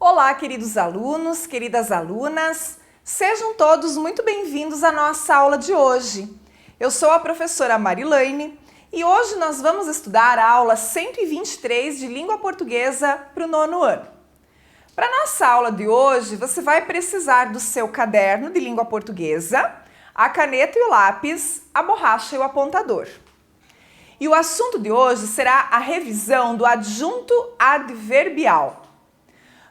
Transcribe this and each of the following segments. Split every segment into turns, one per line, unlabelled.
Olá, queridos alunos, queridas alunas, sejam todos muito bem-vindos à nossa aula de hoje. Eu sou a professora Marilane e hoje nós vamos estudar a aula 123 de Língua Portuguesa para o 9º ano. Para a nossa aula de hoje, você vai precisar do seu caderno de língua portuguesa, a caneta e o lápis, a borracha e o apontador. E o assunto de hoje será a revisão do adjunto adverbial.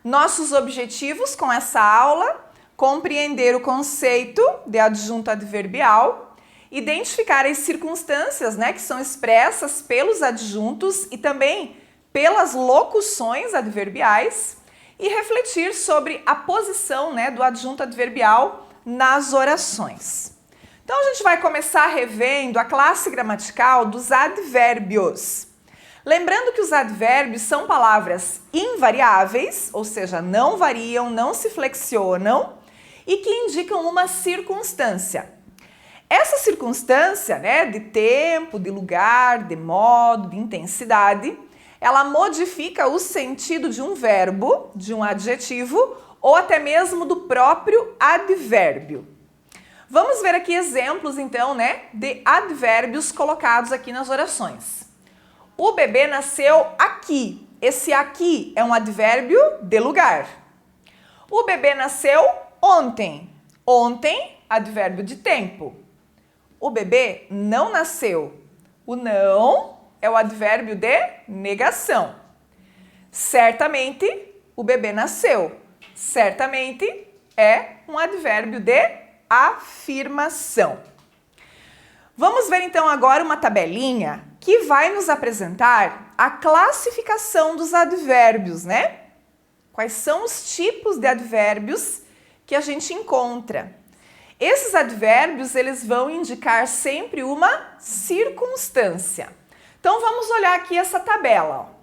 Nossos objetivos com essa aula: compreender o conceito de adjunto adverbial, identificar as circunstâncias, que são expressas pelos adjuntos e também pelas locuções adverbiais e refletir sobre a posição, do adjunto adverbial nas orações. Então a gente vai começar revendo a classe gramatical dos advérbios. Lembrando que os advérbios são palavras invariáveis, ou seja, não variam, não se flexionam e que indicam uma circunstância. Essa circunstância, de tempo, de lugar, de modo, de intensidade, ela modifica o sentido de um verbo, de um adjetivo ou até mesmo do próprio advérbio. Vamos ver aqui exemplos, então, de advérbios colocados aqui nas orações. O bebê nasceu aqui. Esse aqui é um advérbio de lugar. O bebê nasceu ontem. Ontem, advérbio de tempo. O bebê não nasceu. O não é o advérbio de negação. Certamente, o bebê nasceu. Certamente é um advérbio de afirmação. Vamos ver então agora uma tabelinha que vai nos apresentar a classificação dos advérbios, Quais são os tipos de advérbios que a gente encontra? Esses advérbios, eles vão indicar sempre uma circunstância. Então vamos olhar aqui essa tabela.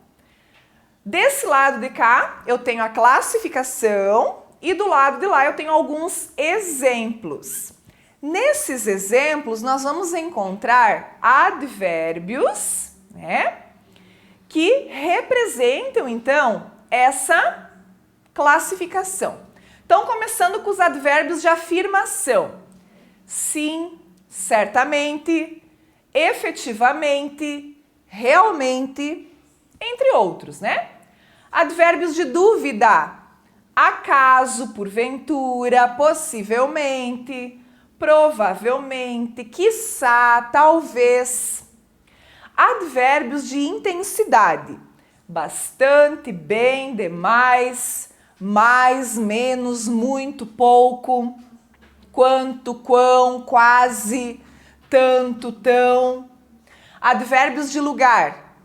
Desse lado de cá, eu tenho a classificação e do lado de lá eu tenho alguns exemplos. Nesses exemplos, nós vamos encontrar advérbios, que representam, então, essa classificação. Então, começando com os advérbios de afirmação. Sim, certamente, efetivamente, realmente, entre outros, Advérbios de dúvida. Acaso, porventura, possivelmente, provavelmente, quiçá, talvez. Advérbios de intensidade. Bastante, bem, demais, mais, menos, muito, pouco, quanto, quão, quase, tanto, tão. Advérbios de lugar.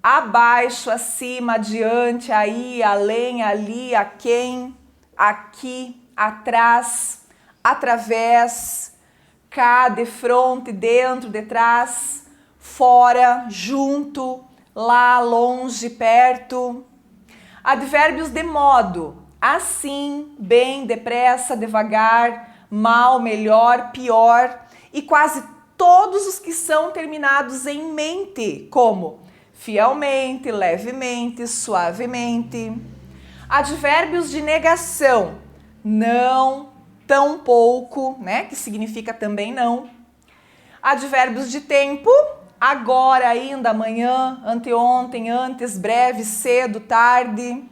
Abaixo, acima, adiante, aí, além, ali, aquém, aqui, atrás, através, cá, defronte, dentro, detrás, fora, junto, lá, longe, perto. Advérbios de modo. Assim, bem, depressa, devagar, mal, melhor, pior. E quase todos os que são terminados em mente, como fielmente, levemente, suavemente. Advérbios de negação. Não, tão pouco, que significa também não. Advérbios de tempo. Agora, ainda, amanhã, anteontem, antes, breve, cedo, tarde.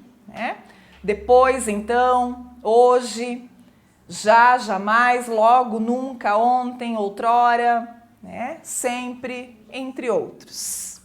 Depois, então, hoje, já, jamais, logo, nunca, ontem, outrora, sempre, entre outros.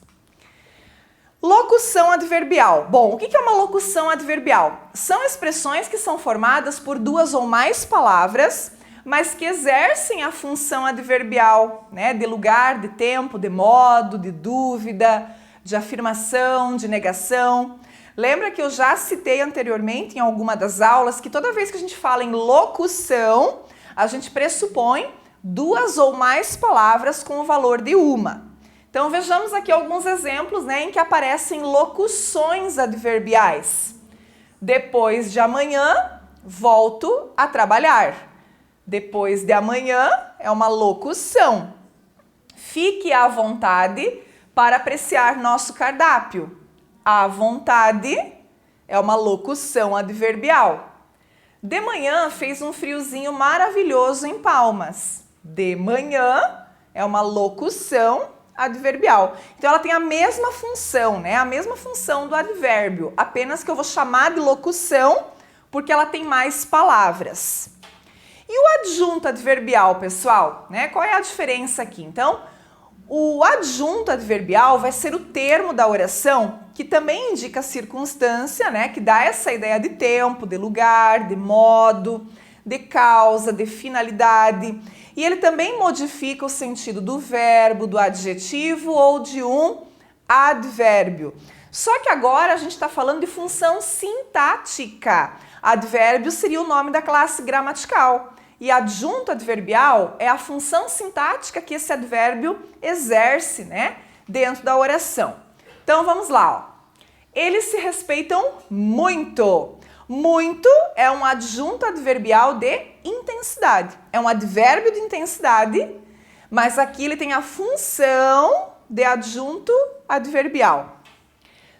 Locução adverbial. Bom, o que é uma locução adverbial? São expressões que são formadas por duas ou mais palavras, mas que exercem a função adverbial, de lugar, de tempo, de modo, de dúvida, de afirmação, de negação. Lembra que eu já citei anteriormente em alguma das aulas que toda vez que a gente fala em locução, a gente pressupõe duas ou mais palavras com o valor de uma. Então vejamos aqui alguns exemplos, em que aparecem locuções adverbiais. Depois de amanhã, volto a trabalhar. Depois de amanhã é uma locução. Fique à vontade para apreciar nosso cardápio. À vontade é uma locução adverbial. De manhã fez um friozinho maravilhoso em Palmas. De manhã é uma locução adverbial. Então ela tem a mesma função, né? A mesma função do advérbio, apenas que eu vou chamar de locução porque ela tem mais palavras. E o adjunto adverbial, pessoal, né? Qual é a diferença aqui? Então, o adjunto adverbial vai ser o termo da oração que também indica circunstância, né? Que dá essa ideia de tempo, de lugar, de modo, de causa, de finalidade. E ele também modifica o sentido do verbo, do adjetivo ou de um advérbio. Só que agora a gente está falando de função sintática. Advérbio seria o nome da classe gramatical. E adjunto adverbial é a função sintática que esse advérbio exerce, né, dentro da oração. Então vamos lá, ó. Eles se respeitam muito. Muito é um adjunto adverbial de intensidade. É um advérbio de intensidade, mas aqui ele tem a função de adjunto adverbial.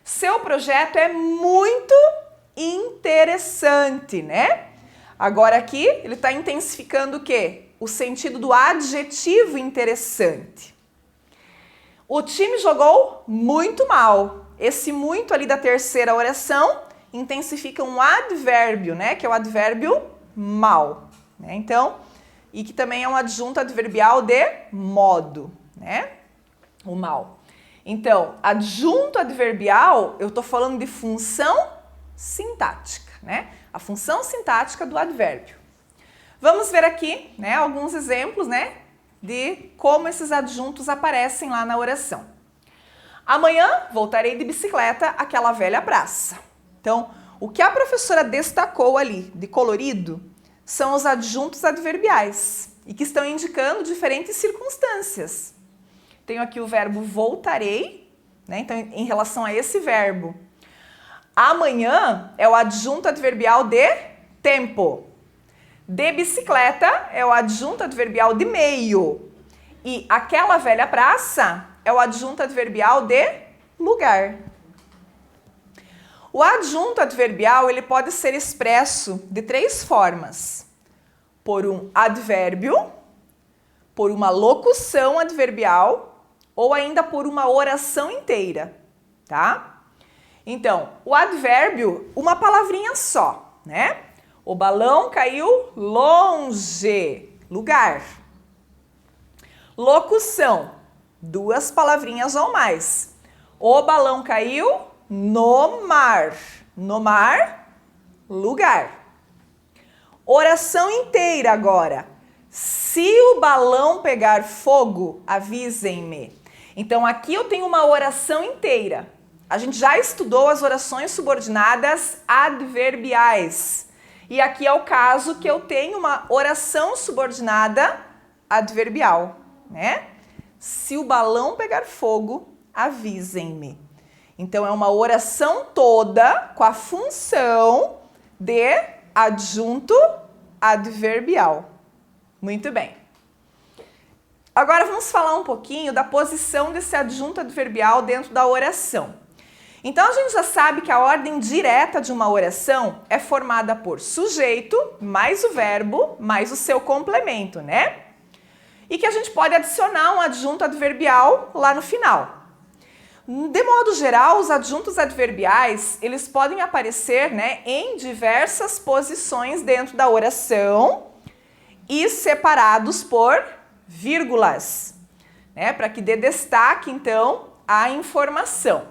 Seu projeto é muito interessante, né? Agora aqui ele está intensificando o quê? O sentido do adjetivo interessante. O time jogou muito mal. Esse muito ali da terceira oração intensifica um advérbio, né? Que é o advérbio mal, né? Então, e que também é um adjunto adverbial de modo, né? O mal. Então, adjunto adverbial, eu estou falando de função sintática, né? A função sintática do advérbio. Vamos ver aqui, né, alguns exemplos, né, de como esses adjuntos aparecem lá na oração. Amanhã voltarei de bicicleta àquela velha praça. Então, o que a professora destacou ali de colorido são os adjuntos adverbiais e que estão indicando diferentes circunstâncias. Tenho aqui o verbo voltarei, né? Então, em relação a esse verbo, amanhã é o adjunto adverbial de tempo. De bicicleta é o adjunto adverbial de meio. E aquela velha praça é o adjunto adverbial de lugar. O adjunto adverbial ele pode ser expresso de três formas. Por um advérbio, por uma locução adverbial ou ainda por uma oração inteira, tá? Então, o advérbio, uma palavrinha só, né? O balão caiu longe, lugar. Locução, duas palavrinhas ou mais. O balão caiu no mar, lugar. Oração inteira agora. Se o balão pegar fogo, avisem-me. Então, aqui eu tenho uma oração inteira. A gente já estudou as orações subordinadas adverbiais. E aqui é o caso que eu tenho uma oração subordinada adverbial, né? Se o balão pegar fogo, avisem-me. Então, é uma oração toda com a função de adjunto adverbial. Muito bem. Agora vamos falar um pouquinho da posição desse adjunto adverbial dentro da oração. Então, a gente já sabe que a ordem direta de uma oração é formada por sujeito, mais o verbo, mais o seu complemento, né? E que a gente pode adicionar um adjunto adverbial lá no final. De modo geral, os adjuntos adverbiais, eles podem aparecer, né, em diversas posições dentro da oração e separados por vírgulas, né, para que dê destaque, então, à informação.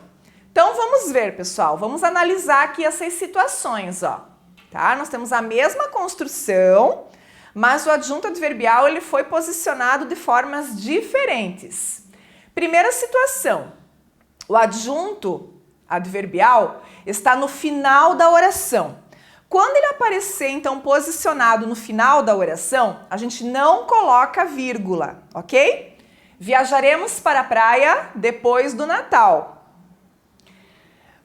Então, vamos ver, pessoal, vamos analisar aqui essas situações, ó, tá? Nós temos a mesma construção, mas o adjunto adverbial ele foi posicionado de formas diferentes. Primeira situação, o adjunto adverbial está no final da oração. Quando ele aparecer, então, posicionado no final da oração, a gente não coloca vírgula, ok? Viajaremos para a praia depois do Natal.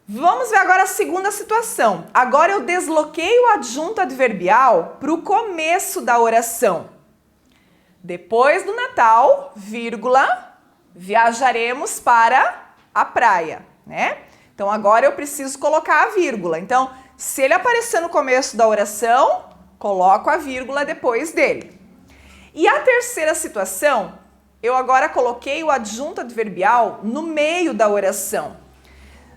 Vamos ver agora a segunda situação. Agora eu desloquei o adjunto adverbial para o começo da oração. Depois do Natal, vírgula, viajaremos para a praia, né? Então agora eu preciso colocar a vírgula. Então, se ele aparecer no começo da oração, coloco a vírgula depois dele. E a terceira situação, eu agora coloquei o adjunto adverbial no meio da oração.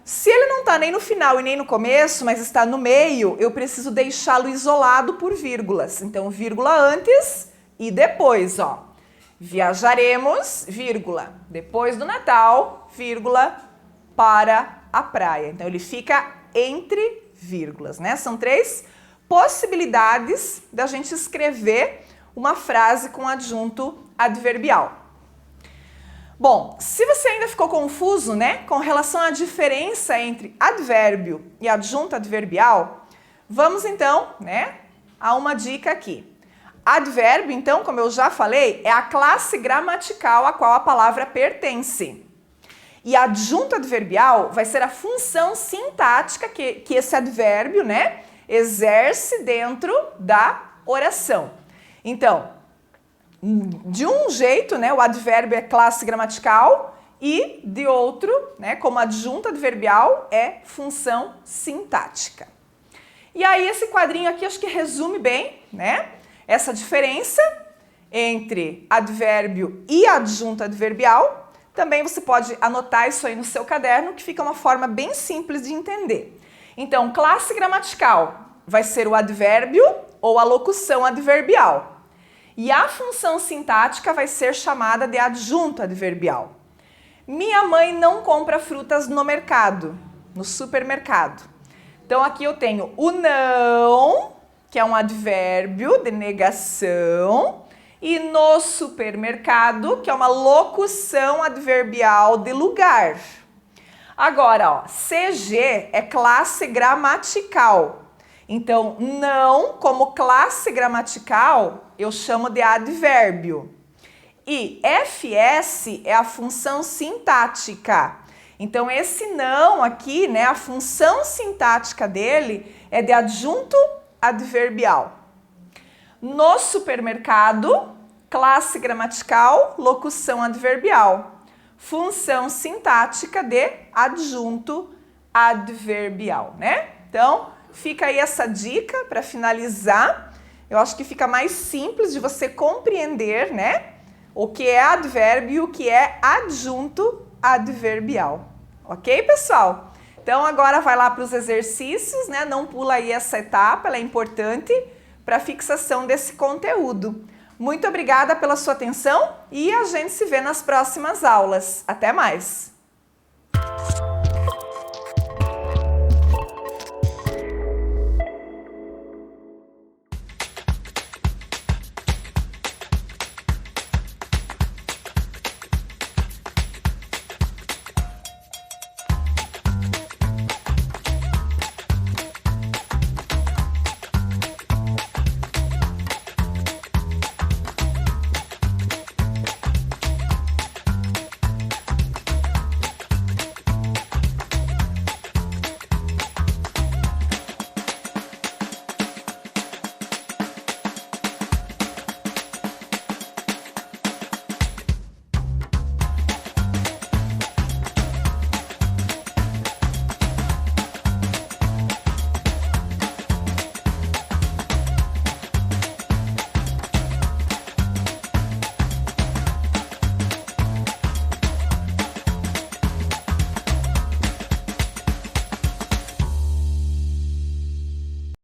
Se ele não está nem no final e nem no começo, mas está no meio, eu preciso deixá-lo isolado por vírgulas. Então, vírgula antes e depois, ó. Viajaremos, vírgula, depois do Natal, vírgula, para a praia. Então, ele fica entre vírgulas, né? São 3 possibilidades da gente escrever uma frase com adjunto adverbial. Bom, se você ainda ficou confuso, né, com relação à diferença entre advérbio e adjunto adverbial, vamos então, né, a uma dica aqui. Advérbio, então, como eu já falei, é a classe gramatical a qual a palavra pertence. E adjunto adverbial vai ser a função sintática que esse advérbio, né, exerce dentro da oração. Então, de um jeito, né, o advérbio é classe gramatical e de outro, né, como adjunto adverbial, é função sintática. E aí esse quadrinho aqui acho que resume bem, né, essa diferença entre advérbio e adjunto adverbial. Também você pode anotar isso aí no seu caderno, que fica uma forma bem simples de entender. Então, classe gramatical vai ser o advérbio ou a locução adverbial. E a função sintática vai ser chamada de adjunto adverbial. Minha mãe não compra frutas no mercado, no supermercado. Então aqui eu tenho o não, que é um advérbio de negação, e no supermercado, que é uma locução adverbial de lugar. Agora, ó, CG é classe gramatical. Então, não, como classe gramatical, eu chamo de advérbio. E FS é a função sintática. Então, esse não aqui, né, a função sintática dele é de adjunto adverbial. No supermercado, classe gramatical, locução adverbial. Função sintática de adjunto adverbial, né? Então, fica aí essa dica para finalizar. Eu acho que fica mais simples de você compreender, né, o que é advérbio e o que é adjunto adverbial. Ok, pessoal? Então, agora vai lá para os exercícios, né? Não pula aí essa etapa, ela é importante para a fixação desse conteúdo. Muito obrigada pela sua atenção e a gente se vê nas próximas aulas. Até mais!